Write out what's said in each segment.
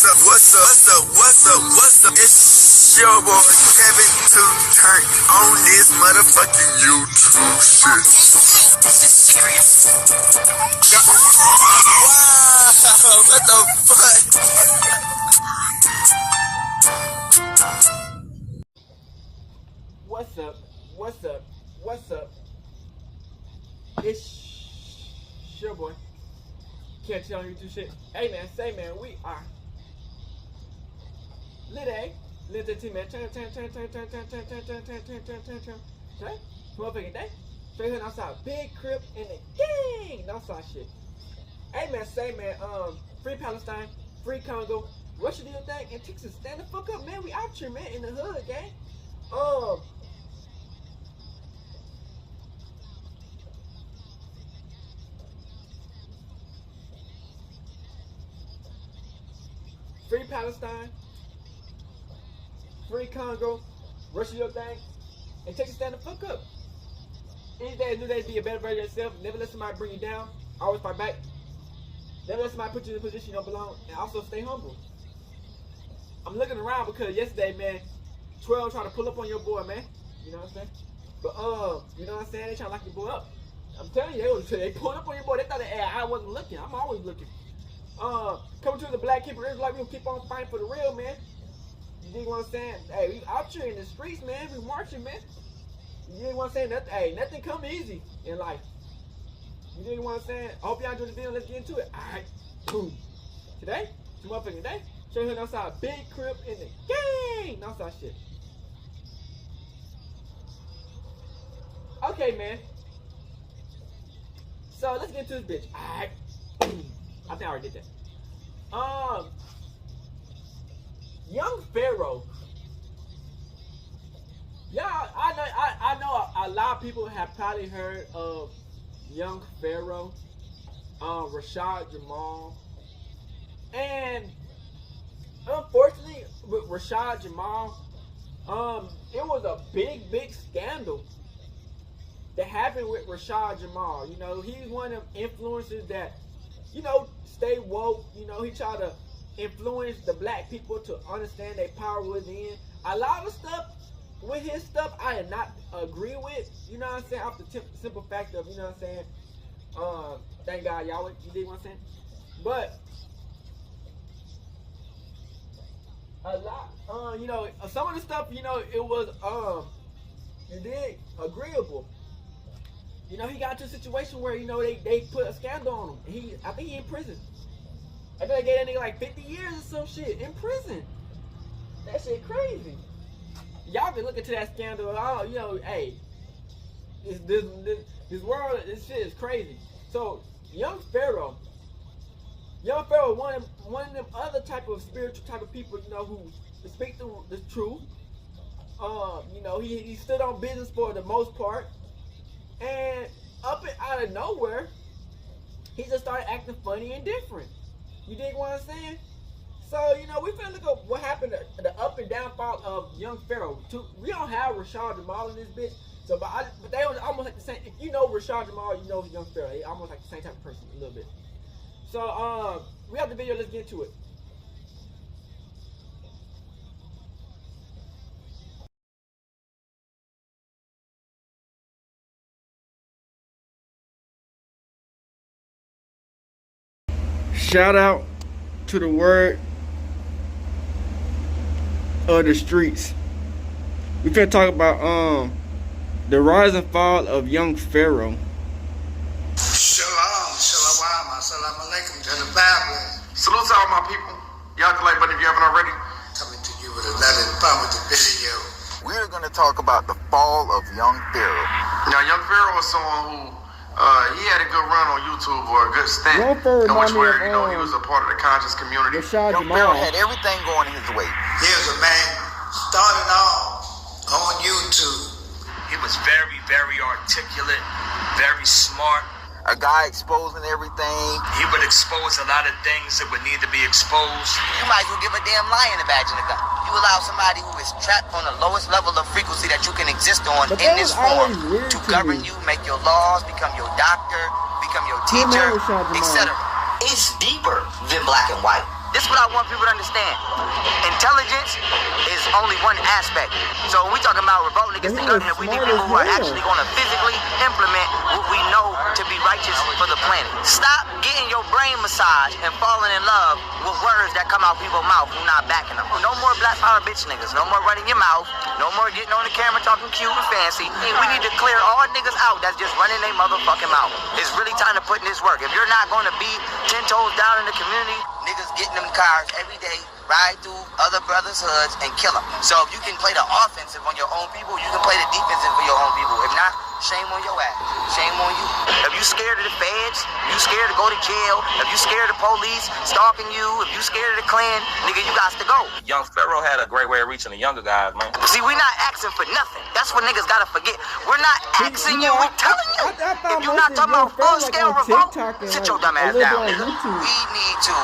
What's up? It's your boy Kevin to turn on this motherfucking YouTube shit. Wow, what the fuck? What's up? It's your boy. Catch you on YouTube shit. Hey man, we are Lit team man. Turn. Motherfucking day. Straight hood outside. Big crib in the gang. Outside shit. Hey man, free Palestine, free Congo, Russia do your thing, and Texas stand the fuck up, man. We out here, man, in the hood, gang. Free Palestine, free Congo, Russia your thing, and Texas stand the fuck up. Any day, new day, be a better version of yourself. Never let somebody bring you down. Always fight back. Never let somebody put you in a position you don't belong, and also stay humble. I'm looking around because yesterday, man, 12 tried to pull up on your boy, man. You know what I'm saying? But you know what I'm saying? They trying to lock your boy up. I'm telling you, they pulled up on your boy. They thought that I wasn't looking. I'm always looking. Coming to the black keeper is like we keep on fighting for the real, man. You dig what I'm saying? Hey, we out here in the streets, man. We marching, man. You dig what I'm saying? Nothing come easy in life. You dig what I'm saying? I hope y'all enjoyed the video. Let's get into it. Alright, boom. Today, it's motherfucking day. Show you outside, big crib in the gang. Outside shit. Okay, man. So let's get into this bitch. Alright. I think I already did that. Youngpharoah. Yeah, I know a lot of people have probably heard of Youngpharoah, Rashad Jamal, and unfortunately with Rashad Jamal, it was a big scandal that happened with Rashad Jamal. You know, he's one of them influencers that, you know, stay woke. You know, he tried to influence the black people to understand their power within. A lot of stuff with his stuff I did not agree with. You know what I'm saying? Off the simple fact of, you know what I'm saying? Thank God y'all, you dig what I'm saying? But a lot, you know, some of the stuff, you know, it was you dig, agreeable. You know, he got to a situation where, you know, they put a scandal on him. I think he in prison. I think they gave that nigga like 50 years or some shit in prison. That shit crazy. Y'all been looking to that scandal. Oh, you know, hey, this world, this shit is crazy. So Youngpharoah, one of them other type of spiritual type of people, you know, who speak the truth. You know, he stood on business for the most part. And up and out of nowhere, he just started acting funny and different. You dig what I'm saying? So, you know, we finna look up what happened to the up and downfall of Youngpharoah. We don't have Rashad Jamal in this bitch, so but they almost like the same. If you know Rashad Jamal, you know Youngpharoah. They almost like the same type of person a little bit. So, we have the video. Let's get into it. Shout out to the word of the streets. We finna talk about the rise and fall of Youngpharoah. Shalom, assalamu alaikum to the Bible. Salute to all my people. Y'all can like button if you haven't already. Coming to you with another informative video. We're going to talk about the fall of Youngpharoah. Now, Youngpharoah was someone who he had a good run on YouTube or a good stint. Youngpharoah in which where, you know, of, he was a part of the conscious community. Youngpharoah had everything going his way. Here's a man started off on YouTube. He was very, very articulate, very smart. A guy exposing everything. He would expose a lot of things that would need to be exposed. You might as well give a damn lion a badge and a gun. You allow somebody who is trapped on the lowest level of frequency that you can exist on in this form to govern you, make your laws, become your doctor, become your teacher, etc. It's deeper than black and white. This is what I want people to understand. Intelligence is only one aspect. So when we talking about revolting against the government, we need people who are actually going to physically implement what we know to be righteous for the planet. Stop getting your brain massaged and falling in love with words that come out people's mouth who not backing them. No more black power bitch niggas. No more running your mouth. No more getting on the camera talking cute and fancy. We need to clear all niggas out that's just running their motherfucking mouth. It's really time to put in this work. If you're not going to be 10 toes down in the community, niggas get in them cars every day, ride through other brothers' hoods and kill them. So if you can play the offensive on your own people, you can play the defensive for your own people. If not, shame on your ass. Shame on you. If you scared of the feds, you scared to go to jail, if you scared of police stalking you, if you scared of the Klan, nigga, you got to go. Youngpharoah had a great way of reaching the younger guys, man. See, we not asking for nothing. That's what niggas gotta forget. We're not asking you, we're telling you. If you're not talking about full-scale revolt, sit your dumb ass down, nigga. We need to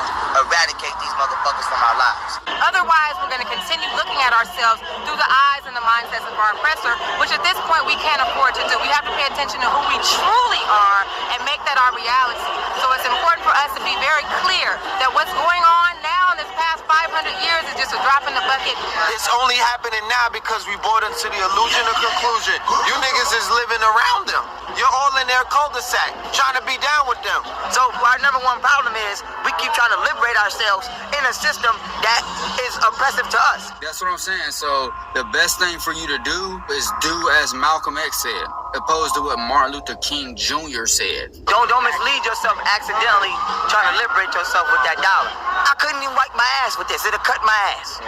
eradicate these motherfuckers from our lives. Otherwise, we're going to continue looking at ourselves through the eyes and the mindsets of our oppressor, which at this point we can't afford to do. We have to pay attention to who we truly are and make that our reality. So it's important for us to be very clear that what's going on now in this past 500 years is just a drop in the bucket. It's only happening now because we bought into the illusion of conclusion. You niggas is living around them. You're all in their cul-de-sac, trying to be down with them. So our number one problem is we keep trying to liberate ourselves in a system that is oppressive to us. That's what I'm saying. So the best thing for you to do is do as Malcolm X said, opposed to what Martin Luther King Jr. said. Don't mislead yourself accidentally trying to liberate yourself with that dollar. I couldn't even wipe my ass with this. It'll cut my ass.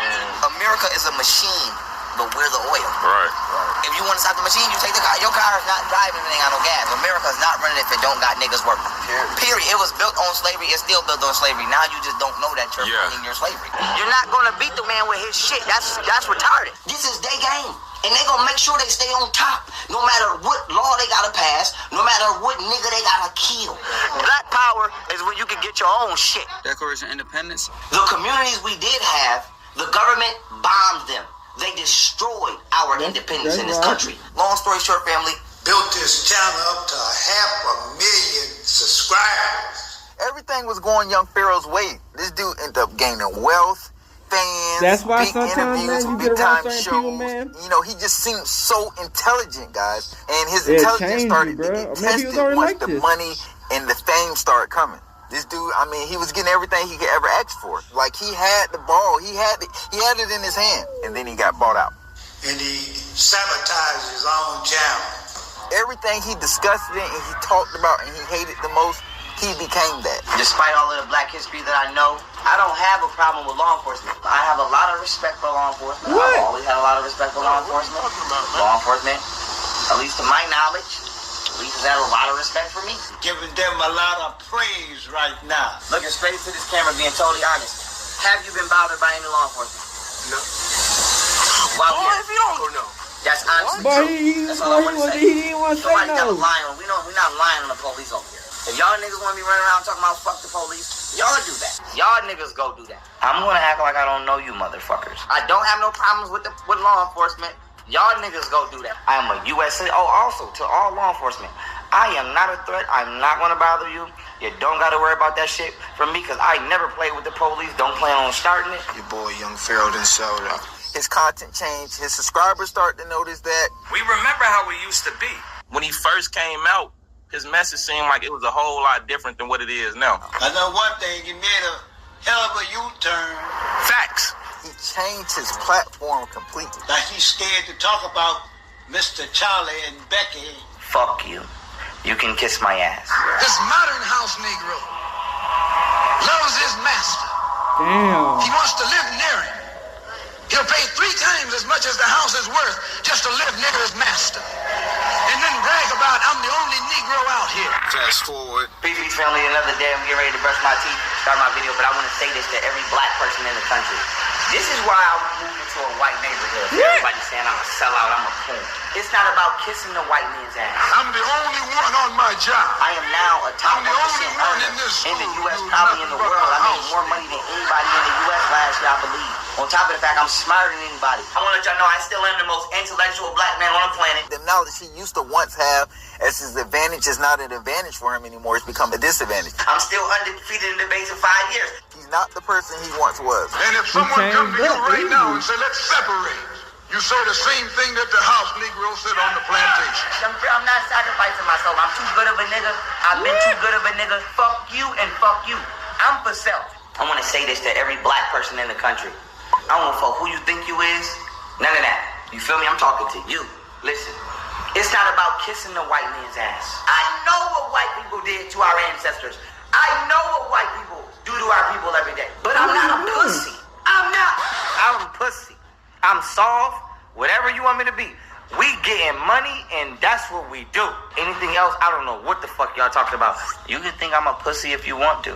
America is a machine, but we're the oil. Right. If you want to stop the machine, you take the car. Your car is not driving if it ain't got no gas. America's not running if it don't got niggas working. Period. It was built on slavery. It's still built on slavery. Now you just don't know that you're in your slavery. You're not going to beat the man with his shit. That's retarded. This is their game. And they going to make sure they stay on top. No matter what law they got to pass. No matter what nigga they got to kill. Black power is when you can get your own shit. Declaration of Independence. The communities we did have, the government bombed them. They destroyed our independence in this country. Long story short, family. Built this channel up to 500,000 subscribers. Everything was going Youngpharoah's way. This dude ended up gaining wealth, fans, That's why big sometimes, interviews, man, you big get around time certain shows. people, man. You know, he just seemed so intelligent, guys. And his It intelligence changed started you, to bro. get Or maybe he was tested already once like the this. money and the fame started coming. This dude, I mean, he was getting everything he could ever ask for. Like, he had the ball. He had it in his hand. And then he got bought out. And he sabotaged his own channel. Everything he discussed it and he talked about and he hated the most, he became that. Despite all of the black history that I know, I don't have a problem with law enforcement. I have a lot of respect for law enforcement. What? I've always had a lot of respect for law enforcement. Law enforcement, at least to my knowledge, at least has had a lot of respect for me. Giving them a lot of praise right now. Looking straight to this camera, being totally honest. Have you been bothered by any law enforcement? No. Well, If you don't know. that's honest. But he That's all I want to say. didn't want to say Somebody got no. a line on. We're not lying on the police over here. If y'all niggas want to be running around talking about fuck the police, y'all do that. Y'all niggas go do that. I'm gonna act like I don't know you motherfuckers. I don't have no problems with law enforcement. Y'all niggas go do that. I am a U.S. citizen. Oh, also, to all law enforcement, I am not a threat. I'm not gonna bother you. You don't gotta worry about that shit from me, because I never played with the police. Don't plan on starting it. Your boy Youngpharoah done sold out. His content changed. His subscribers started to notice that. We remember how we used to be. When he first came out, his message seemed like it was a whole lot different than what it is now. I know one thing, he made a hell of a U-turn. Facts. He changed his platform completely. Like he's scared to talk about Mr. Charlie and Becky. Fuck you. You can kiss my ass. This modern house Negro loves his master. Damn. He wants to live near him. He'll pay 3 times as much as the house is worth just to live near his master. And then brag about, I'm the only Negro out here. Fast forward. Peace, family. Another day. I'm getting ready to brush my teeth, start my video, but I want to say this to every black person in the country. This is why I moved into a white neighborhood. Everybody's saying I'm a sellout, I'm a coon. It's not about kissing the white man's ass. I'm the only one on my job. I am now a top I'm the only 1% one earner in this in the school U.S., who probably in nothing the but world. a I made house more money than anybody in the U.S. last year, I believe. On top of the fact I'm smarter than anybody. I want to let y'all know I still am the most intellectual black man on the planet. The knowledge he used to once have as his advantage is not an advantage for him anymore. It's become a disadvantage. I'm still undefeated in debates in 5 years. He's not the person he once was. And if someone comes to you right now and say, let's separate, you say the same thing that the house Negro said on the plantation. I'm not sacrificing myself. I'm too good of a nigga. I've been too good of a nigga. Fuck you and fuck you. I'm for self. I want to say this to every black person in the country. I don't fuck who you think you is. None of that. You feel me? I'm talking to you. Listen, it's not about kissing the white man's ass. I know what white people did to our ancestors. I know what white people do to our people every day. But I'm not a pussy. I'm not. I'm a pussy. I'm soft. Whatever you want me to be. We getting money and that's what we do. Anything else, I don't know what the fuck y'all talking about. You can think I'm a pussy if you want to.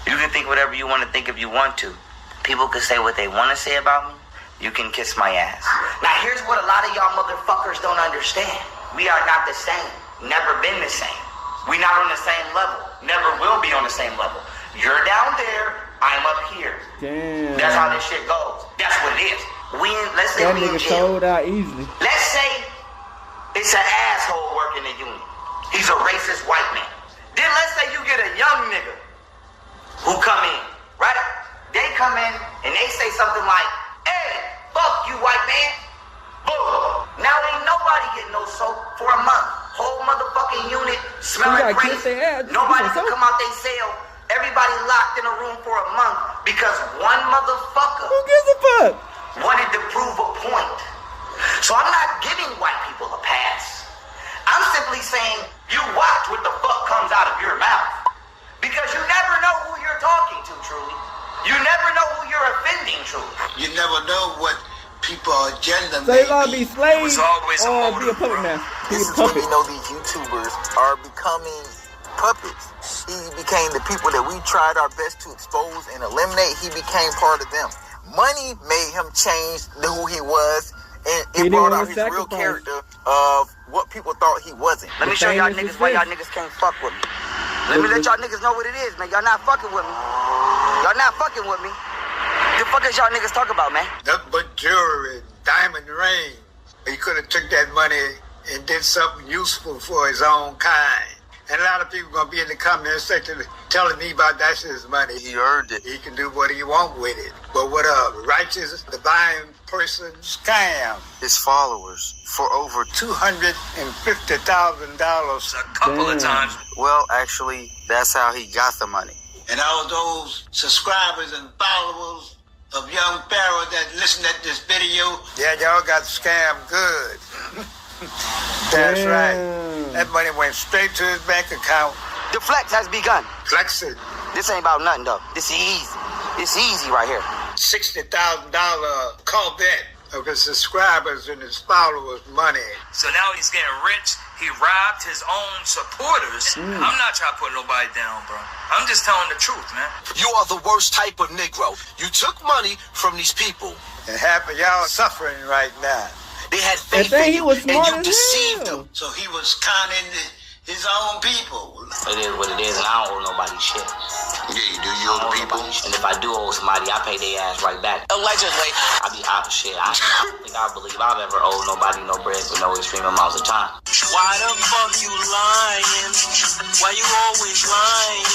You can think whatever you want to think if you want to. People can say what they want to say about me. You can kiss my ass. Now here's what a lot of y'all motherfuckers don't understand. We are not the same. Never been the same. We not on the same level. Never will be on the same level. You're down there. I'm up here. Damn. That's how this shit goes. That's what it is. Let's say That we in nigga jail. sold out easily. Let's say it's an asshole working the union. He's a racist white man. Then let's say you get a young nigga who come in, right? They come in and they say something like, hey, fuck you, white man. Boom. Now ain't nobody getting no soap for a month. Whole motherfucking unit smelling crazy. Nobody can come out they cell. Everybody locked in a room for a month because one motherfucker Who gives a fuck? wanted to prove a point. So I'm not giving white people a pass. I'm simply saying you watch what the fuck comes out of your mouth. Because you never know who you're talking to, truly. You never know who you're offending, truly. You never know what people's agenda So may they gonna be slaves always a or be a motive, puppet bro. master? Be This a is when puppet. you know these YouTubers are becoming puppets. He became the people that we tried our best to expose and eliminate. He became part of them. Money made him change who he was, and He it didn't brought wanna out his real sacrifice. character of what people thought he wasn't. Let me show y'all niggas why y'all niggas can't fuck with me. Let me let y'all niggas know what it is, man. Y'all not fucking with me. Y'all not fucking with me. The fuck is y'all niggas talk about, man? Nothing but jewelry, diamond ring. He could have took that money and did something useful for his own kind. And a lot of people gonna be in the comment section telling me about that's his money. He earned it. He can do what he want with it. But what a righteous, divine person scam His followers for over $250,000. A couple of times. Well, actually, that's how he got the money. And all those subscribers and followers of Youngpharoah that listen at this video, yeah, y'all got scammed good. That's right. That money went straight to his bank account. The flex has begun. Flex it. This ain't about nothing, though. This is easy. It's easy right here. $60,000 Corvette of his subscribers and his followers' money. So now he's getting rich. He robbed his own supporters. I'm not trying to put nobody down, bro. I'm just telling the truth, man. You are the worst type of Negro. You took money from these people. And half of y'all suffering right now. They had faith think in he you, was and smart you as deceived hell. them. So he was conning his own people. It is what it is, and I don't owe nobody shit. Yeah, you do. You owe the people. And if I do owe somebody, I pay their ass right back. Allegedly. I be out of shit. I don't think I believe I've ever owed nobody no bread for no extreme amounts of time. Why the fuck you lying? Why you always lying?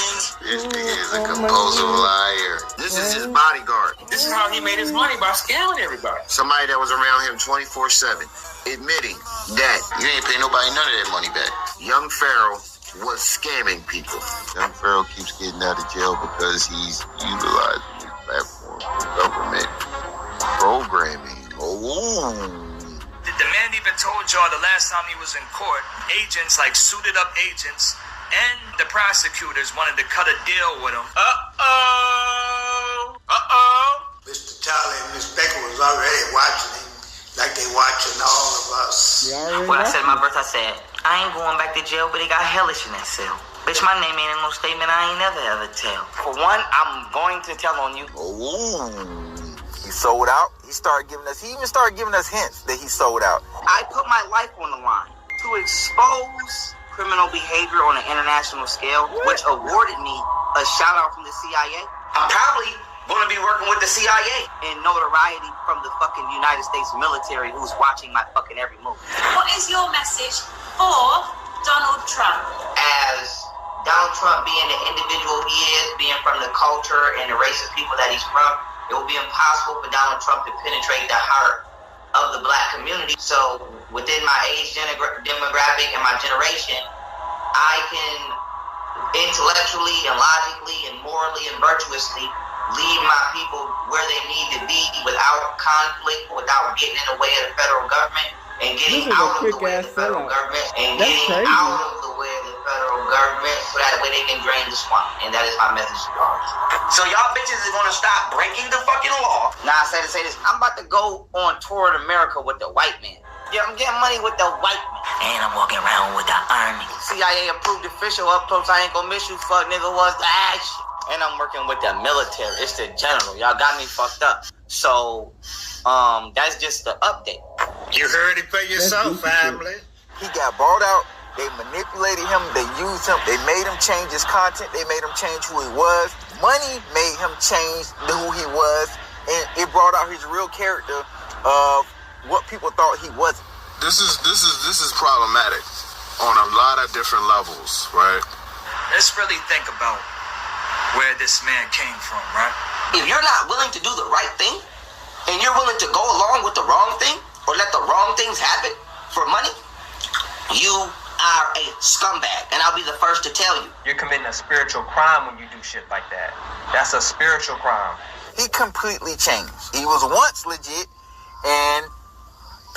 This nigga is a compulsive liar. This is his bodyguard. This is how he made his money, by scamming everybody. Somebody that was around him 24/7, admitting that you ain't pay nobody none of that money back. Youngpharoah was scamming people. Youngpharoah keeps getting out of jail because he's utilizing his platform for government programming. Oh. The man even told y'all the last time he was in court, agents, like suited up agents, and the prosecutors wanted to cut a deal with him. Mr. Talley and Miss Becker was already watching him like they watching all of us. When I said my birth, I said, I ain't going back to jail, but it got hellish in that cell. Bitch, my name ain't in no statement I ain't never ever tell. For one, I'm going to tell on you. Oh. He sold out. He even started giving us hints that he sold out. I put my life on the line to expose criminal behavior on an international scale, which awarded me a shout out from the CIA. I'm probably going to be working with the CIA. And notoriety from the fucking United States military who's watching my fucking every move. What is your message for Donald Trump? As Donald Trump being the individual he is, being from the culture and the race of people that he's from, it will be impossible for Donald Trump to penetrate the heart of the black community. So within my age demographic and my generation, I can intellectually and logically and morally and virtuously lead my people where they need to be without conflict, without getting in the way of the federal government and getting out of the way of the federal government and getting out of the way of the federal government so that way they can drain the swamp. And that is my message to y'all. So y'all bitches is gonna stop breaking the fucking law. Now I say this, I'm about to go on tour in America with the white man. Yeah, I'm getting money with the white man. And I'm walking around with the army. CIA approved official up close, I ain't gonna miss you, fuck nigga, was the ash. And I'm working with the military. It's the general. Y'all got me fucked up. So, that's just the update. You heard it for yourself, family. He got bought out. They manipulated him. They used him. They made him change his content. They made him change who he was. Money made him change who he was. And it brought out his real character of what people thought he wasn't. This is problematic on a lot of different levels, right? Let's really think about where this man came from, right? If you're not willing to do the right thing, and you're willing to go along with the wrong thing, or let the wrong things happen for money, you are a scumbag, and I'll be the first to tell you. You're committing a spiritual crime when you do shit like that. That's a spiritual crime. He completely changed. He was once legit, and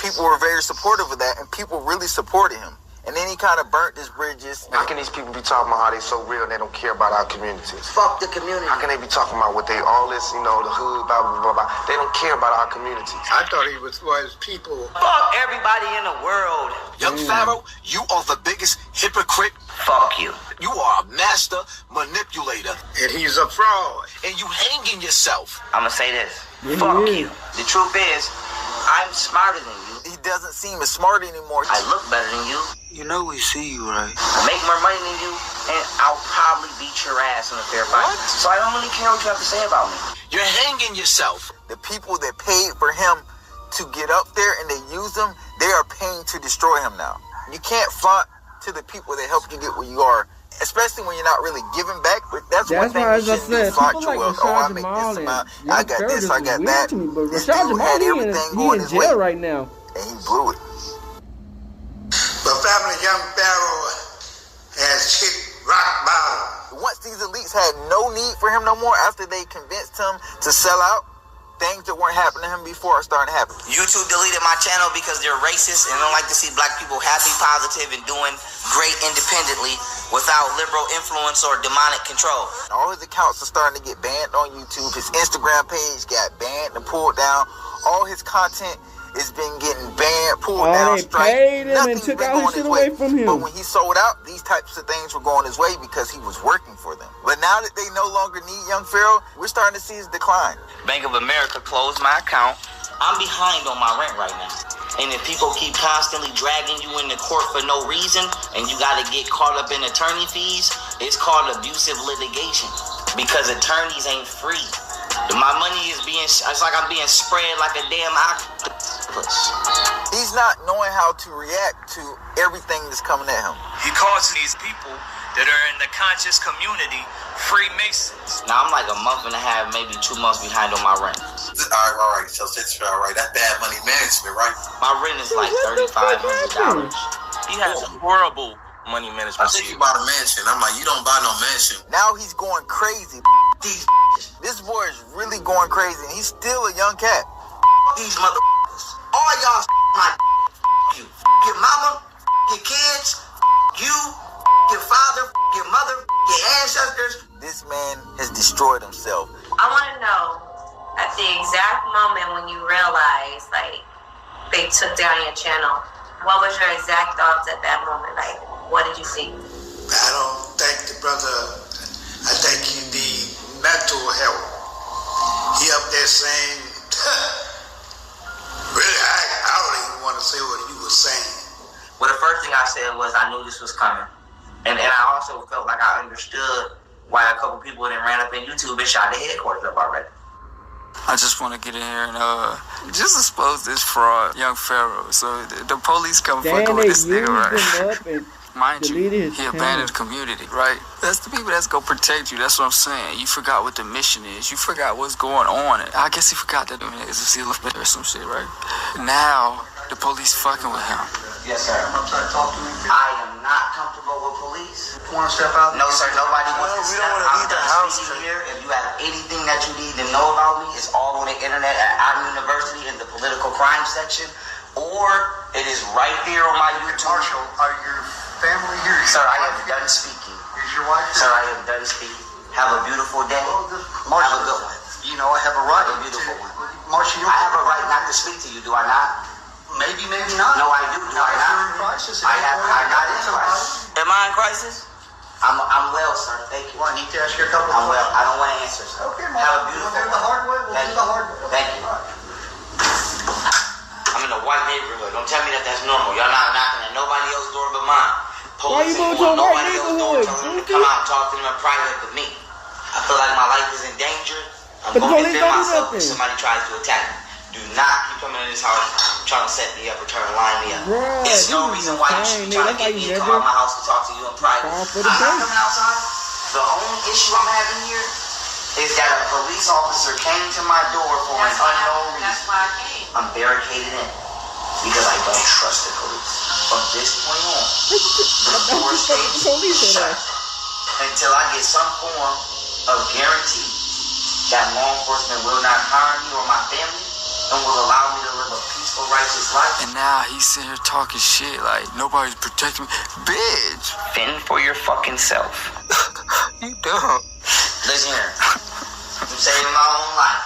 people were very supportive of that, and people really supported him. And then he kind of burnt his bridges. How can these people be talking about how they so real and they don't care about our communities? Fuck the community. How can they be talking about what they, all this, the hood, blah, blah, blah, blah. They don't care about our communities. I thought he was for his people. Fuck everybody in the world. Youngpharoah, you are the biggest hypocrite. Fuck you. You are a master manipulator. And he's a fraud. And you hanging yourself. I'm gonna say this. Fuck you. The truth is, I'm smarter than you. He doesn't seem as smart anymore. I look better than you. You know we see you, right? I make more money than you, and I'll probably beat your ass in a fair fight. So I don't really care what you have to say about me. You're hanging yourself. The people that paid for him to get up there and they use him, they are paying to destroy him now. You can't front to the people that helped you get where you are, especially when you're not really giving back. But that's one thing you shouldn't do. Flaunt your wealth. Oh, I make this amount. I got this, I got that. This dude had everything going his way. Right now. And he blew it. The family Youngpharoah has hit rock bottom. Once these elites had no need for him no more, after they convinced him to sell out, things that weren't happening to him before are starting to happen. YouTube deleted my channel because they're racist and don't like to see black people happy, positive, and doing great independently without liberal influence or demonic control. All his accounts are starting to get banned on YouTube. His Instagram page got banned and pulled down. All his content is been getting banned, pulled down, strike. Nothing's been going his way. But when he sold out, these types of things were going his way because he was working for them. But now that they no longer need Youngpharoah, we're starting to see his decline. Bank of America closed my account. I'm behind on my rent right now. And if people keep constantly dragging you into court for no reason, and you got to get caught up in attorney fees, it's called abusive litigation. Because attorneys ain't free. My money is it's like I'm being spread like a damn octopus. He's not knowing how to react to everything that's coming at him. He calls these people that are in the conscious community Freemasons. Now I'm like a month and a half, maybe 2 months behind on my rent. All right. So that's all right. That's bad money management, right? My rent is like $3,500. He has horrible money management. I think you bought a mansion. I'm like, you don't buy no mansion. Now he's going crazy. This boy is really going crazy, and he's still a young cat. These motherfuckers. All y'all my you. Your mama, your kids, you, your father, your mother, your ancestors. This man has destroyed himself. I want to know, at the exact moment when you realized, like, they took down your channel, what was your exact thoughts at that moment? Like, what did you see? I don't think the brother, I think he need mental help. He up there saying, really, I don't even want to say what he was saying. Well, the first thing I said was I knew this was coming. And I also felt like I understood why a couple people then ran up in YouTube and shot the headquarters up already. I just want to get in here and just expose this fraud, Youngpharoah. So the police come fucking with this nigga, right? Mind you, he abandoned the community, right? That's the people that's gonna protect you. That's what I'm saying. You forgot what the mission is. You forgot what's going on. I guess he forgot that it's a seal of or some shit, right? Now the police fucking with him. Yes, sir. Talk to me. I am not comfortable with police. Want to step out? No, sir. Nobody wants to step out. I'm done speaking here. If you have anything that you need to know about me, it's all on the internet at our university in the political crime section, or it is right there on my YouTube. Marshall, are your family here? Sir, I am done speaking. Is your wife here? Sir, I am done speaking. Have a beautiful day. Have a good one. You know, I have a right. Have a beautiful one. Marshall, I have a right not to speak to you, do I not? Maybe, maybe not. No, I do. Do I not? You're in crisis. I'm not in crisis. Am I in crisis? I'm well, sir. Thank you. Well, I need to ask you a couple I'm well. I don't want to answer, sir. Okay, Have a beautiful we'll do the hard way. We'll do the hard way. Thank you. I'm in a white neighborhood. Don't tell me that that's normal. Y'all not knocking at nobody else's door but mine. Police ain't going nobody else's door telling them to come out and talk to them in private but me. I feel like my life is in danger. I'm going to defend myself if somebody tries to attack me. Do not keep coming in this house trying to set me up or trying to line me up. There's no reason why you should be trying to get me to come out my house to talk to you in private. I'm not coming outside. The only issue I'm having here is that a police officer came to my door for an unknown reason. That's why I came. I'm barricaded in because I don't trust the police. From this point on, the door stays shut until I get some form of guarantee that law enforcement will not harm me or my family and will allow me to live a peaceful, righteous life. And now he's sitting here talking shit like nobody's protecting me. Bitch! Fend for your fucking self. You dumb. Listen here. I'm saving my own life.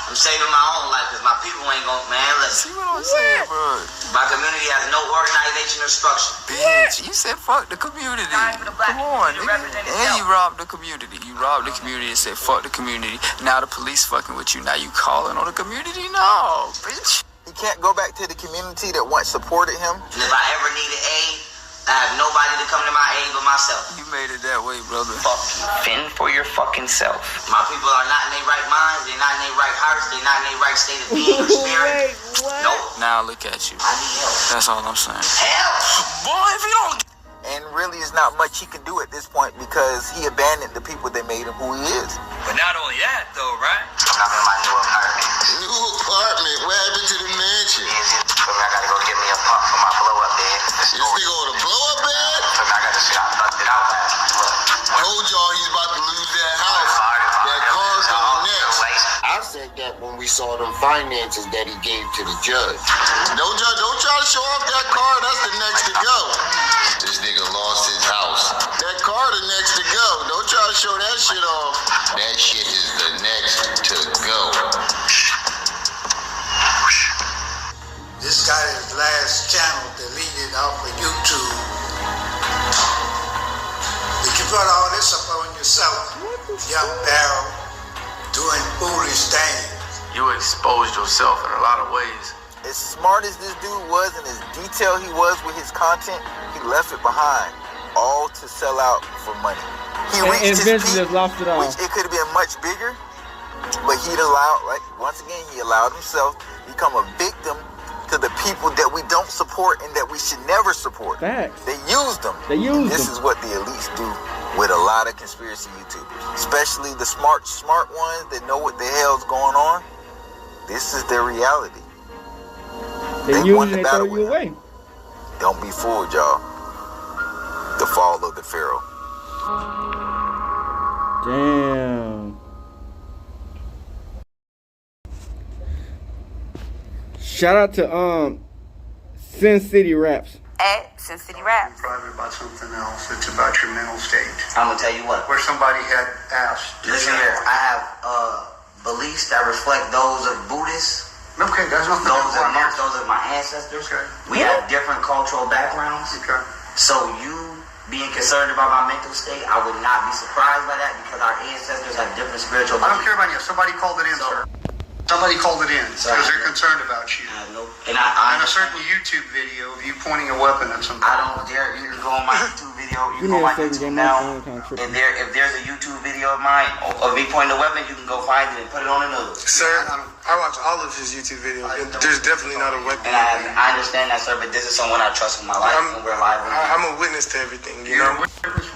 I'm saving my own life because my people ain't gonna, man, listen. See what I'm saying, bro? My community has no organization or structure. Bitch, you said fuck the community. Come on, nigga. And you robbed the community. You robbed the community and said fuck the community. Now the police fucking with you. Now you calling on the community? No, bitch. He can't go back to the community that once supported him. And if I ever needed aid, I have nobody to come to my aid but myself. You made it that way, brother. Fuck you. Fend for your fucking self. My people are not in their right minds. They're not in their right hearts. They're not in their right state of being or spirit. Nope. Now look at you. I need help. That's all I'm saying. Help! Boy, if you don't... And really, it's not much he can do at this point because he abandoned the people that made him who he is. But not only that, though, right? I'm in my new apartment. New apartment? What happened to the mansion? I gotta go get me a pump for my blow-up bed. This nigga on a blow-up bed? I got this shit. I fucked it out last night. Look. Told y'all he's about to lose that house. That car's going next. I said that when we saw them finances that he gave to the judge. Don't try to show off that car. That's the next to go. This nigga lost his house. That car the next to go. Don't try to show that shit off. That shit is the next to go. This got his last channel deleted off of YouTube. But you brought all this up on yourself, Youngpharoah, doing foolish things. You exposed yourself in a lot of ways. As smart as this dude was and as detailed he was with his content, he left it behind, all to sell out for money. He reached his peak, lost it all. which it could have been much bigger, but once again, he allowed himself to become a victim to the people that we don't support and that we should never support. Facts. They used them. This is what the elites do with a lot of conspiracy YouTubers, especially the smart ones that know what the hell's going on. This is their reality. They won the battle with him. Don't be fooled, y'all. The fall of the Pharaoh. Damn. Shout out to Sin City Raps. At Sin City Raps. Private about something else. It's about your mental state. I'm gonna tell you what. Where somebody had asked. Listen here. I have beliefs that reflect those of Buddhists. Okay, that's nothing. Those are monks. Those are my ancestors. Okay. We have different cultural backgrounds. Okay. So you being concerned about my mental state, I would not be surprised by that because our ancestors have different spiritual beliefs. I don't care about you. Somebody called it in, sir. Somebody called it in because they're concerned about you. And I a certain YouTube video of you pointing a weapon at somebody. I don't dare. You can go on my YouTube video. You can go on my YouTube now. If there's a YouTube video of mine of me pointing a weapon, you can go find it and put it on the news. Sir, I watch all of his YouTube videos. There's definitely not a weapon. And I understand that, sir, but this is someone I trust in my life, and we're alive. I'm a witness to everything, you know?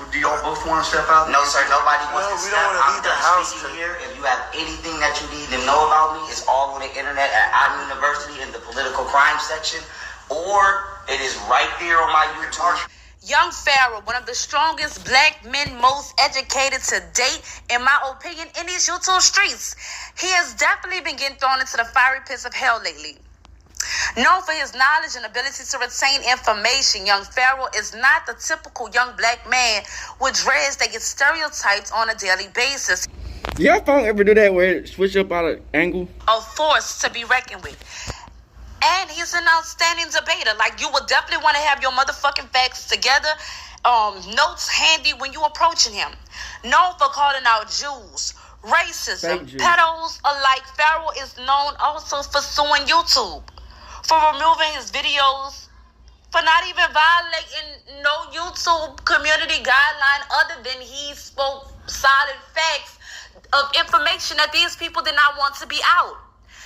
Do y'all both want to step out? No, sir, nobody wants to we step don't want to out. leave the house. Here. If you have anything that you need to know about me, it's all on the internet at I'm University in the political crime section, or it is right there on my YouTube. Youngpharoah, one of the strongest black men, most educated to date, in my opinion, in these YouTube streets. He has definitely been getting thrown into the fiery pits of hell lately. Known for his knowledge and ability to retain information, Youngpharoah is not the typical young black man with dreads that get stereotyped on a daily basis. Your phone ever do that where it switch up out of angle? A force to be reckoned with. And he's an outstanding debater. Like, you would definitely want to have your motherfucking facts together, notes handy when you approaching him. Known for calling out Jews, racism, pedos alike, Pharaoh is known also for suing YouTube, for removing his videos, for not even violating no YouTube community guideline other than he spoke solid facts of information that these people did not want to be out.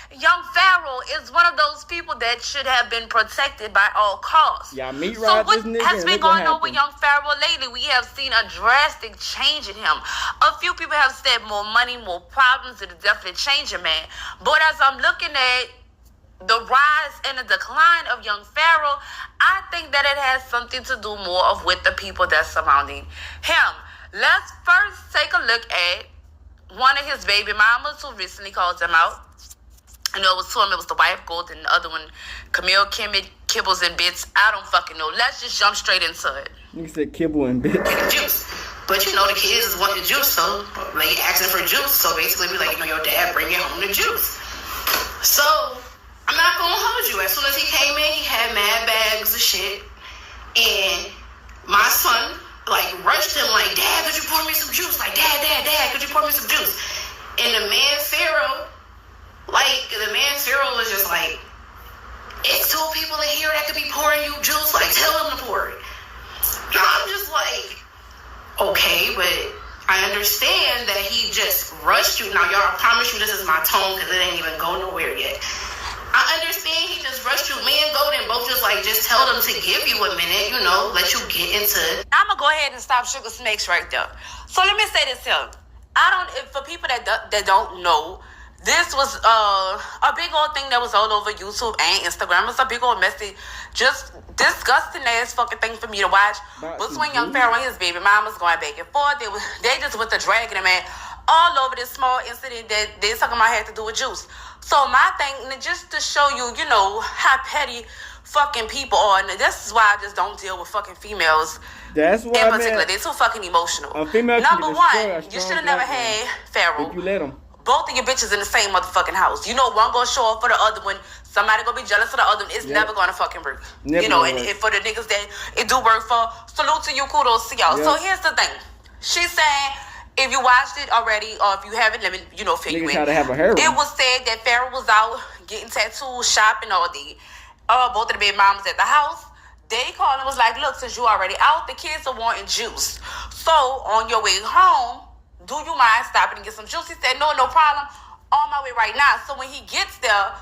Youngpharoah is one of those people that should have been protected by all costs. Yeah, me so what has been going on with Youngpharoah lately? We have seen a drastic change in him. A few people have said more money, more problems. It'll definitely change a man. But as I'm looking at the rise and the decline of Youngpharoah, I think that it has something to do more of with the people that's surrounding him. Let's first take a look at one of his baby mamas who recently called him out. I know it was two of them. It was the wife, Gold, and the other one, Camille, Kimmett, Kibbles, and Bits. I don't fucking know. Let's just jump straight into it. You said Kibble and Bits. Juice. But you know the kids is wanting the juice, so like asking for juice. So basically, be like, you know, your dad bring you home the juice. So I'm not gonna hold you. As soon as he came in, he had mad bags of shit, and my son like rushed him like, Dad, could you pour me some juice? Like, Dad, could you pour me some juice? And the man Pharaoh was just like, it's two people in here that could be pouring you juice. Like, tell them to pour it. And I'm just like, okay, but I understand that he just rushed you. Now, y'all, I promise you this is my tone because it ain't even go nowhere yet. I understand he just rushed you. Me and Golden both just like, just tell them to give you a minute, you know, let you get into it. I'm going to go ahead and stop Sugar Snakes right there. So let me say this here. For people that don't know, this was a big old thing that was all over YouTube and Instagram. It's a big old messy, just disgusting ass fucking thing for me to watch. Between Youngpharoah and his baby mama's going back and forth. They just went to dragging him man all over this small incident that they talking about had to do with juice. So my thing, just to show you, you know, how petty fucking people are. And this is why I just don't deal with fucking females. That's why, in particular, they're too fucking emotional. Number one, you should have never had Pharaoh. If you let them. Both of your bitches in the same motherfucking house. You know one gonna show up for the other one. Somebody gonna be jealous of the other one. It's never gonna fucking work. You know, and for the niggas that it do work for, salute to you, kudos to y'all. Yep. So here's the thing. She's saying, if you watched it already, or if you haven't, let me, you know, fill you in. It was said that Pharaoh was out getting tattoos, shopping all day. Both of the baby mamas at the house. They called and was like, look, since you already out, the kids are wanting juice. So on your way home, do you mind stopping and get some juice? He said, no problem. On my way right now. So when he gets there,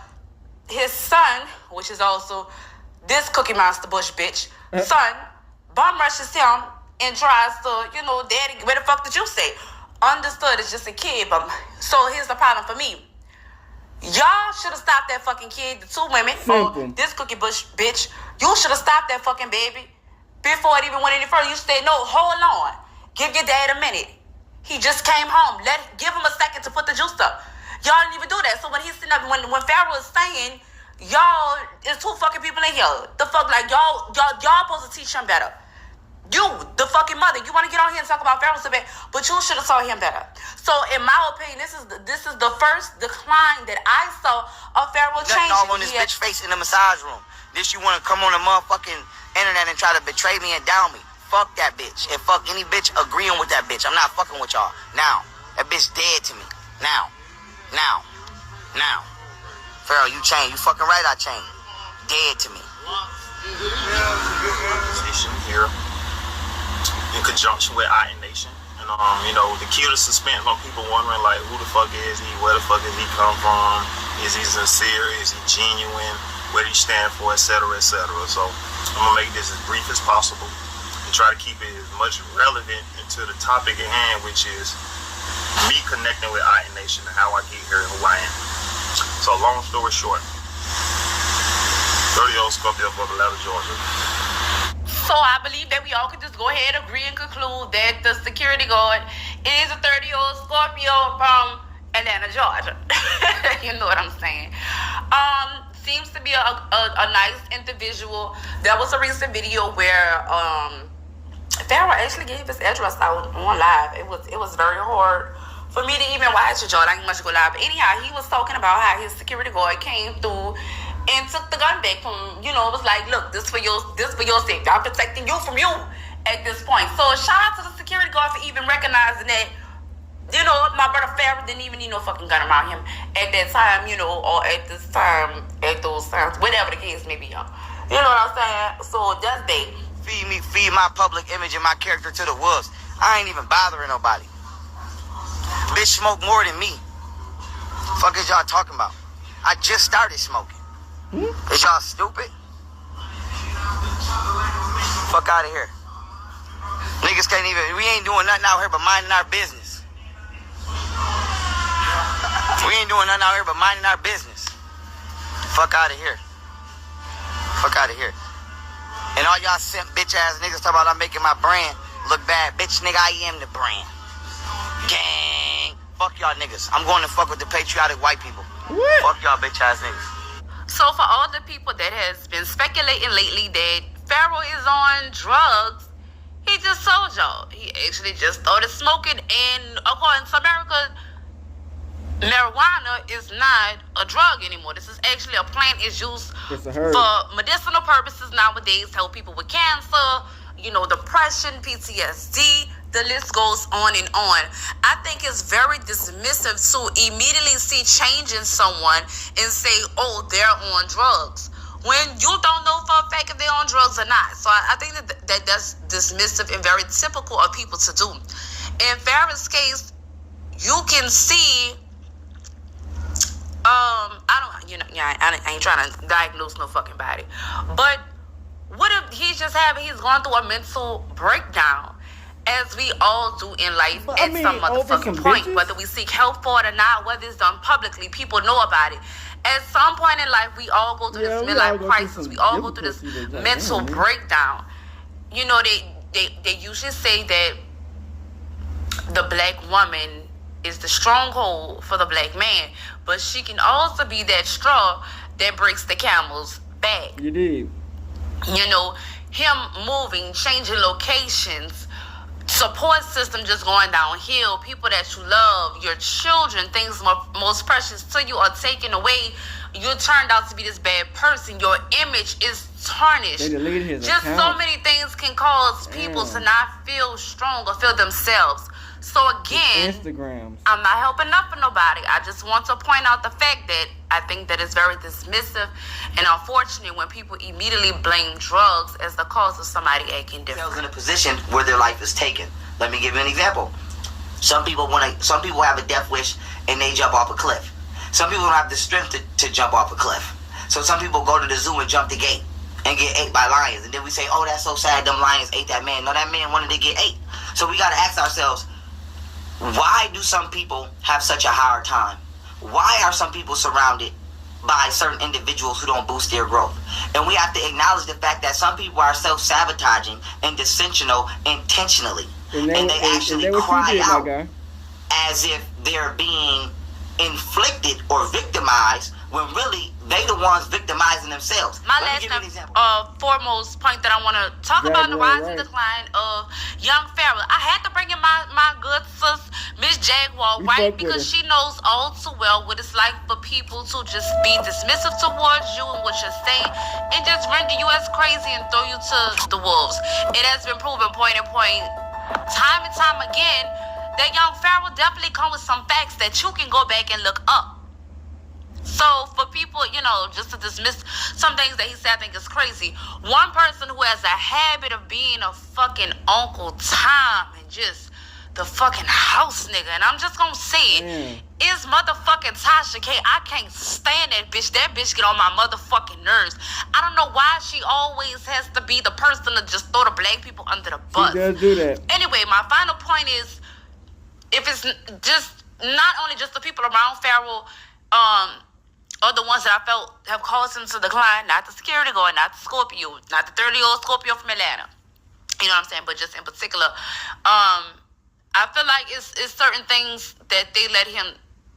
his son, which is also this Cookie Monster Bush bitch, son, bum rushes him and tries to, you know, Daddy, where the fuck did you say? Understood, it's just a kid. But so here's the problem for me. Y'all should have stopped that fucking kid, the two women, or this Cookie Bush bitch. You should have stopped that fucking baby before it even went any further. You said, no, hold on. Give your dad a minute. He just came home. Give him a second to put the juice up. Y'all didn't even do that. So when he's sitting up, when Pharaoh is saying, y'all, there's two fucking people in here. The fuck, like, y'all supposed to teach him better. You, the fucking mother, you want to get on here and talk about Pharaoh so bad, but you should have saw him better. So in my opinion, this is the first decline that I saw of Pharaoh changing. All on this bitch face in the massage room. This you want to come on the motherfucking internet and try to betray me and down me. Fuck that bitch. And fuck any bitch agreeing with that bitch. I'm not fucking with y'all. Now. That bitch dead to me. Now. Pharaoh, you changed. You fucking right, I changed. Dead to me. Position here in conjunction with Iron Nation. And, the cue to suspense on people wondering, like, who the fuck is he? Where the fuck does he come from? Is he sincere? Is he genuine? What do you stand for, etc., etc.? So I'm going to make this as brief as possible and try to keep it as much relevant to the topic at hand, which is me connecting with Iron Nation and how I get here and who I am. So long story short, 30-year-old Scorpio for Atlanta, Georgia. So I believe that we all could just go ahead, agree, and conclude that the security guard is a 30-year-old Scorpio from Atlanta, Georgia. You know what I'm saying? Seems to be a nice individual. There was a recent video where Pharaoh actually gave his address out on live. It was very hard for me to even watch it, y'all. I ain't much go live. But anyhow, he was talking about how his security guard came through and took the gun back from, it was like, look, this for your safety. I'm protecting you from you at this point. So shout out to the security guard for even recognizing that, my brother Pharaoh didn't even need no fucking gun around him at that time, or at this time, at those times, whatever the case may be, y'all. You know what I'm saying? So that's big. Feed my public image and my character to the wolves. I ain't even bothering nobody. Bitch smoke more than me. Fuck is y'all talking about? I just started smoking. Is y'all stupid? Fuck out of here. Niggas can't even, we ain't doing nothing out here but minding our business. We ain't doing nothing out here but minding our business. Fuck out of here. Fuck out of here. And all y'all simp bitch ass niggas talking about I'm making my brand look bad. Bitch nigga, I am the brand. Gang. Fuck y'all niggas. I'm going to fuck with the patriotic white people. What? Fuck y'all bitch ass niggas. So for all the people that has been speculating lately that Pharaoh is on drugs, he just told y'all. He actually just started smoking, and according to America, marijuana is not a drug anymore. This is actually a plant. It's used for medicinal purposes nowadays, help people with cancer, depression, PTSD, the list goes on and on. I think it's very dismissive to immediately see change in someone and say, oh, they're on drugs, when you don't know for a fact if they're on drugs or not. So I think that's dismissive and very typical of people to do. In Pharaoh's case, you can see, I ain't trying to diagnose no fucking body, but what if he's gone through a mental breakdown, as we all do in life at some motherfucking point, whether we seek help for it or not, whether it's done publicly, people know about it. At some point in life, we all go through this midlife crisis. We all go through this mental breakdown. They usually say that the black woman is the stronghold for the black man, but she can also be that straw that breaks the camel's back. You did. Him moving, changing locations, support system just going downhill, people that you love, your children, things most precious to you are taken away. You turned out to be this bad person. Your image is tarnished. They deleted his just account. So many things can cause people to not feel strong or feel themselves. So again, Instagrams. I'm not helping up for nobody. I just want to point out the fact that I think that it's very dismissive and unfortunate when people immediately blame drugs as the cause of somebody acting different. In a position where their life is taken. Let me give you an example. Some people have a death wish and they jump off a cliff. Some people don't have the strength to jump off a cliff. So some people go to the zoo and jump the gate and get ate by lions. And then we say, oh, that's so sad, them lions ate that man. No, that man wanted to get ate. So we got to ask ourselves, why do some people have such a hard time? Why are some people surrounded by certain individuals who don't boost their growth? And we have to acknowledge the fact that some people are self-sabotaging and dissensional intentionally. And they actually cry out as if they're being inflicted or victimized when really they the ones victimizing themselves. My last and foremost point that I want to talk about the rise and decline of Youngpharoah. I had to bring in my good sis, Miss Jaguar, right? Because she knows all too well what it's like for people to just be dismissive towards you and what you're saying and just render you as crazy and throw you to the wolves. It has been proven point and point, time and time again, that Youngpharoah definitely come with some facts that you can go back and look up. So for people, you know, just to dismiss some things that he said, I think is crazy. One person who has a habit of being a fucking Uncle Tom and just the fucking house nigga, and I'm just gonna say it, is motherfucking Tasha K. I can't stand that bitch. That bitch get on my motherfucking nerves. I don't know why she always has to be the person to just throw the black people under the bus. She does do that. Anyway, my final point is, if it's just not only just the people around Pharaoh, or the ones that I felt have caused him to decline, not the security guard, not the Scorpio, not the 30-year-old Scorpio from Atlanta. You know what I'm saying? But just in particular, I feel like it's certain things that they let him,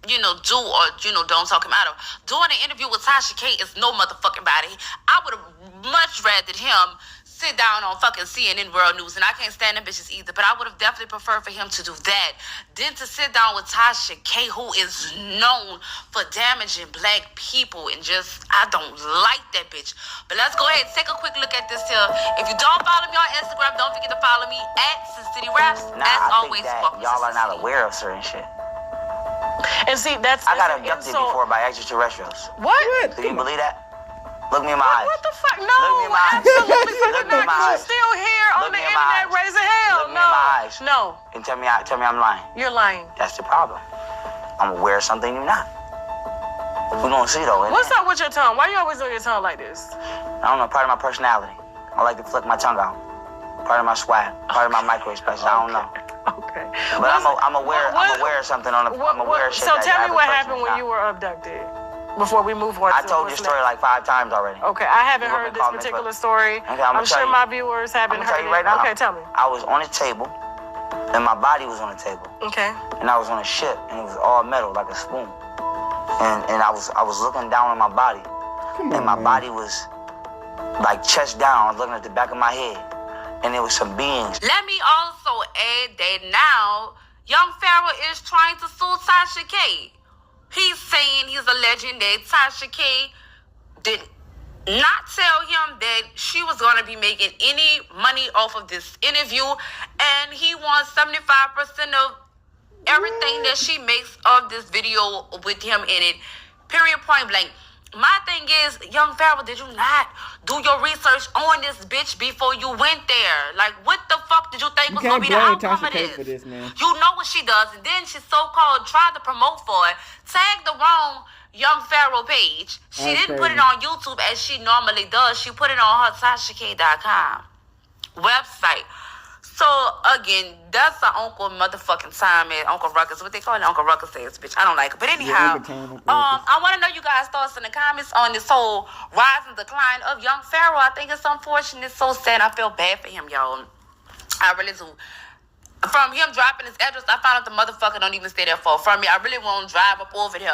you know, do or, you know, don't talk him out of. Doing an interview with Tasha K is no motherfucking body. I would have much rather him sit down on fucking CNN World News, and I can't stand them bitches either, but I would have definitely preferred for him to do that than to sit down with Tasha K, who is known for damaging black people, and just, I don't like that bitch. But let's go ahead and take a quick look at this here. If you don't follow me on Instagram, don't forget to follow me at Sin City Raps. As always, think that y'all are not aware of certain shit. And see, I got abducted before by extraterrestrials. What? Do you believe that? Look me in my eyes. What the fuck? No, Look me in my eyes. absolutely Look me in my not. eyes. You're still here on the internet raising hell. Look me in my eyes. No. And tell me I'm lying. You're lying. That's the problem. I'm aware of something you're not. We're gonna see though. What's up with your tongue? Why you always doing your tongue like this? I don't know, part of my personality. I like to flick my tongue out. Part of my swag. Part of my micro expression. I don't know. Okay. But I'm aware of something on the I'm aware of shit. So tell me what happened when you were abducted. Before we move on. I told your story like 5 times already. Okay, I haven't heard this particular story. Okay, I'm sure my viewers haven't heard it. Right now. Okay, tell me. I was on a table, and my body was on a table. Okay. And I was on a ship, and it was all metal like a spoon. And I was looking down on my body, and my body was like chest down. I was looking at the back of my head, and there was some beings. Let me also add that now Youngpharoah is trying to sue Tasha K. He's saying, he's alleging that Tasha K did not tell him that she was going to be making any money off of this interview, and he wants 75% of everything that she makes of this video with him in it. Period, point blank. My thing is, Youngpharoah, did you not do your research on this bitch before you went there? Like, what the fuck did you think was going to be the outcome of this? For this, man. You know what she does, and then she so-called tried to promote for it, tagged the wrong Youngpharoah page. She didn't put it on YouTube as she normally does. She put it on her TashaK.com website. So, again, that's the Uncle motherfucking time at Uncle Ruckus. What they call it? Uncle Ruckus says, bitch. I don't like it. But anyhow, I want to know you guys' thoughts in the comments on this whole rise and decline of Youngpharoah. I think it's unfortunate. It's so sad. I feel bad for him, y'all. I really do. From him dropping his address, I found out the motherfucker don't even stay there far from me. I really won't drive up over there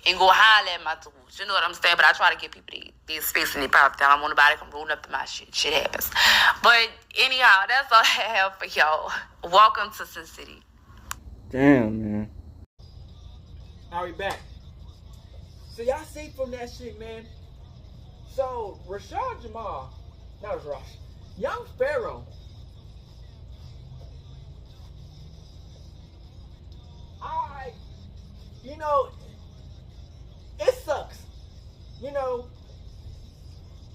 and go holler at my dudes. You know what I'm saying? But I try to give people these space and their privacy. I don't want nobody come rolling up to my shit. Shit happens. But anyhow, that's all I have for y'all. Welcome to Sin City. Damn, man. All right, back. So y'all see from that shit, man. So Rashad Jamal, not Rush, Youngpharoah. You know, it sucks. You know,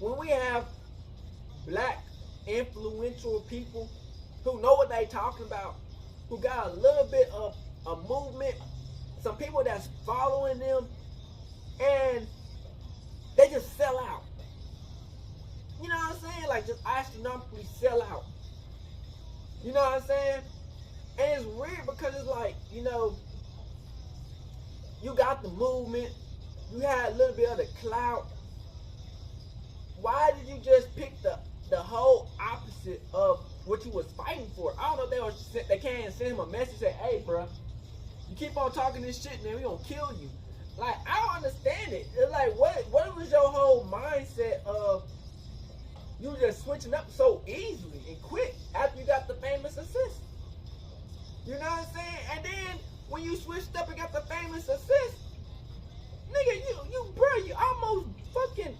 when we have black influential people who know what they talking about, who got a little bit of a movement, some people that's following them, and they just sell out. You know what I'm saying? Like, just astronomically sell out. You know what I'm saying? And it's weird because it's like, you know, you got the movement, you had a little bit of the clout. Why did you just pick the whole opposite of what you was fighting for? I don't know if they can't send him a message say, hey, bro, you keep on talking this shit, man, we gonna kill you. Like, I don't understand it. It's like, what was your whole mindset of you just switching up so easily and quick after you got the famous assist? You know what I'm saying? And then when you switched up and got the famous assist, nigga, you almost fucking,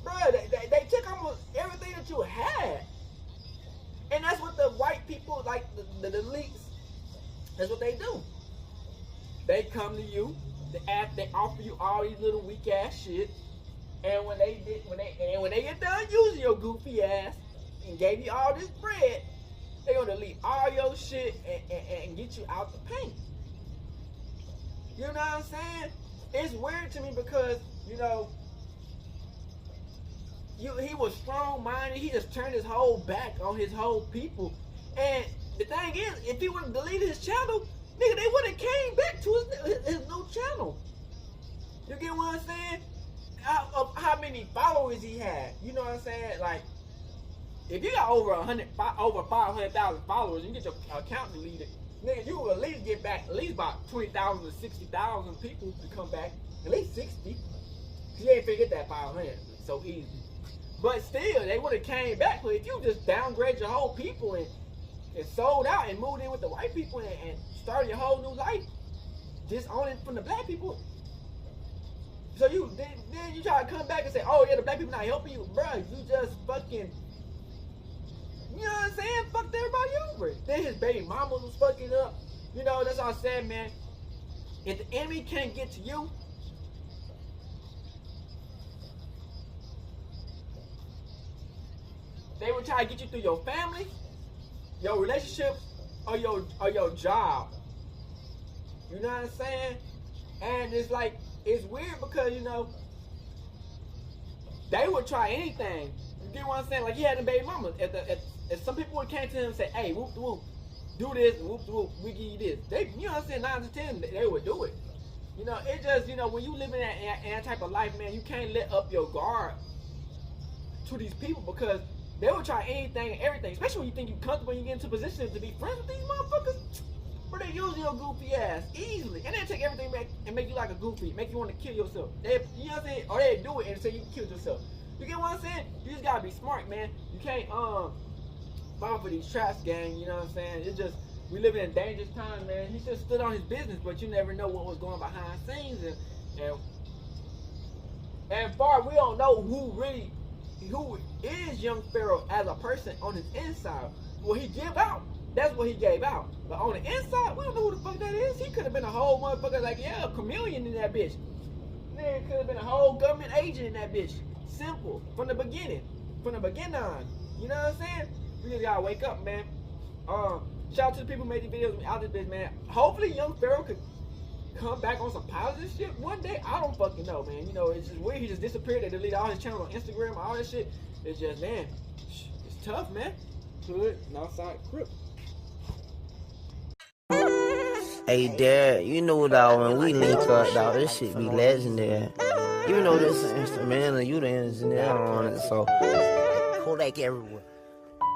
bro, they took almost everything that you had. And that's what the white people, like the elites, that's what they do. They come to you, they they offer you all these little weak ass shit. And when they get done using your goofy ass and gave you all this bread, they gonna delete all your shit and get you out the paint. You know what I'm saying? It's weird to me because, you know, he was strong-minded. He just turned his whole back on his whole people. And the thing is, if he would have deleted his channel, nigga, they would have came back to his new channel. You get what I'm saying? How many followers he had? You know what I'm saying? Like, if you got over 500,000 followers, and you get your account deleted, nigga, you will at least get back at least about 20,000 to 60,000 people to come back. At least 60. Cause you ain't figured that 500 so easy. But still, they would have came back. But if you just downgrade your whole people and sold out and moved in with the white people and started your whole new life, just owning from the black people. So then you try to come back and say, oh yeah, the black people not helping you, bruh. You just fucking, you know what I'm saying? Fucked everybody over. Then his baby mama was fucking up. You know, that's all I said, man. If the enemy can't get to you, they will try to get you through your family, your relationship, or your job. You know what I'm saying? And it's like, it's weird because, you know, they would try anything. You get what I'm saying? Like, he had a baby mama. If some people would came to him and say, hey, whoop whoop, do this, whoop whoop, we give you this. They, you know what I'm saying? 9 to 10, they would do it. You know, it just, you know, when you live in that type of life, man, you can't let up your guard to these people because they will try anything and everything, especially when you think you're comfortable and you get into a position to be friends with these motherfuckers. But they use your goofy ass easily. And they take everything back and make you like a goofy, make you want to kill yourself. They, you know what I'm saying? Or they do it and say you killed yourself. You get what I'm saying? You just gotta be smart, man. You can't fall for these traps, gang, you know what I'm saying? It's just, we live in a dangerous time, man. He just stood on his business, but you never know what was going behind the scenes. And far, we don't know who is Youngpharoah as a person on his inside. What he give out, that's what he gave out. But on the inside, we don't know who the fuck that is. He could have been a whole motherfucker like, yeah, a chameleon in that bitch. Nigga could have been a whole government agent in that bitch. Simple. From the beginning. From the beginning on. You know what I'm saying? We just gotta wake up, man. Shout out to the people who made these videos out this bitch, man. Hopefully Youngpharoah could come back on some positive shit one day. I don't fucking know, man. You know, it's just weird. He just disappeared. They deleted all his channels on Instagram, all that shit. It's just, man, it's tough, man. Hood, Northside, Crip. Hey, Dad, you know, dog, when we link up, dog, this shit be legendary. You know this is instrumental, you the engineer on it, so Kodak everywhere.